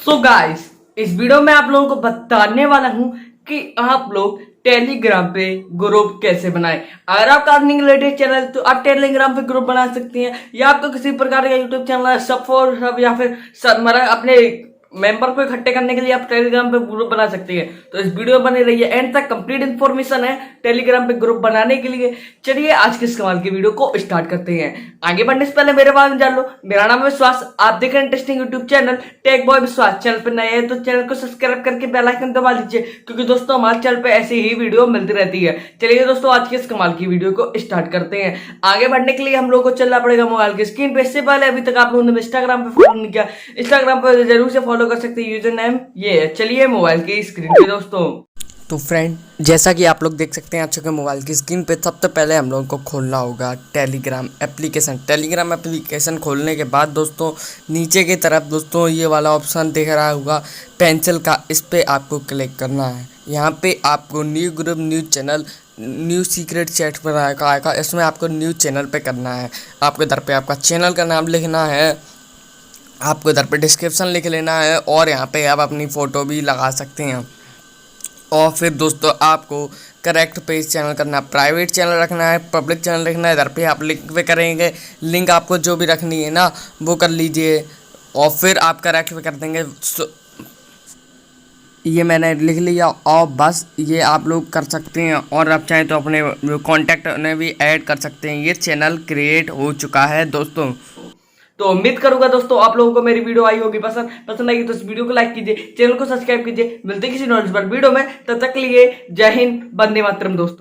So guys, इस video में आप लोगों को बताने वाला हूं कि आप लोग टेलीग्राम पे ग्रुप कैसे बनाएं। अगर आपका अर्निंग रिलेटेड चैनल है तो आप टेलीग्राम पे ग्रुप बना सकती हैं, या आपको किसी प्रकार का यूट्यूब चैनल है सब फॉर सब, या फिर सब मतलब अपने मेंबर को इकट्ठे करने के लिए आप टेलीग्राम पे ग्रुप बना सकती है। तो इस वीडियो में बने रहिए एंड तक, कंप्लीट इन्फॉर्मेशन है टेलीग्राम पे ग्रुप बनाने के लिए। चलिए आज के इस कमाल की वीडियो को स्टार्ट करते हैं। आगे बढ़ने से पहले मेरे बारे में जान लो। मेरा नाम है विश्वास, आप देख रहे हैं interesting YouTube channel tech boy Vishwas. Channel पर नए हैं तो चैनल को सब्सक्राइब करके बेल आइकन दबा लीजिए, क्योंकि दोस्तों हमारे चैनल पे ऐसी ही वीडियो मिलती रहती है। चलिए दोस्तों आज के इस कमाल की वीडियो को स्टार्ट करते हैं। आगे बढ़ने के लिए हम लोग को चलना पड़ेगा मोबाइल की स्क्रीन पे। इससे पहले अभी तक आप लोगों ने इंस्टाग्राम पे फॉलो नहीं किया, इंस्टाग्राम पर जरूर से फॉलो कर सकते हैं। यूजर नेम ये है। चलिए मोबाइल की स्क्रीन पे दोस्तों। तो फ्रेंड, जैसा कि आप लोग देख सकते हैं आपके मोबाइल की स्क्रीन पे, सबसे पहले हम लोगों को खोलना होगा टेलीग्राम एप्लीकेशन। टेलीग्राम एप्लीकेशन खोलने के बाद दोस्तों नीचे की तरफ दोस्तों ये वाला ऑप्शन दिख रहा होगा पेंसिल का, इस पर आपको क्लिक करना है। यहाँ पे आपको new group, new channel, new secret chat पर आएगा। इसमें आपको न्यू चैनल पे करना है। आपको इधर पे आपका चैनल का नाम लिखना है, आपको इधर पे डिस्क्रिप्शन लिख लेना है, और यहाँ पे आप अपनी फ़ोटो भी लगा सकते हैं। और फिर दोस्तों आपको करेक्ट पेज चैनल करना है, प्राइवेट चैनल रखना है, पब्लिक चैनल रखना है। इधर पे आप लिंक पे करेंगे, लिंक आपको जो भी रखनी है ना वो कर लीजिए, और फिर आप करेक्ट पे कर देंगे। ये मैंने लिख लिया और बस ये आप लोग कर सकते हैं। और आप चाहें तो अपने कॉन्टैक्ट में भी ऐड कर सकते हैं। ये चैनल क्रिएट हो चुका है दोस्तों। तो उम्मीद करूंगा दोस्तों आप लोगों को मेरी वीडियो आई होगी पसंद आएगी तो इस वीडियो को लाइक कीजिए, चैनल को सब्सक्राइब कीजिए। मिलते हैं किसी नॉलेजेबल वीडियो में, तब तक के लिए जय हिंद, वंदे मातरम दोस्तों।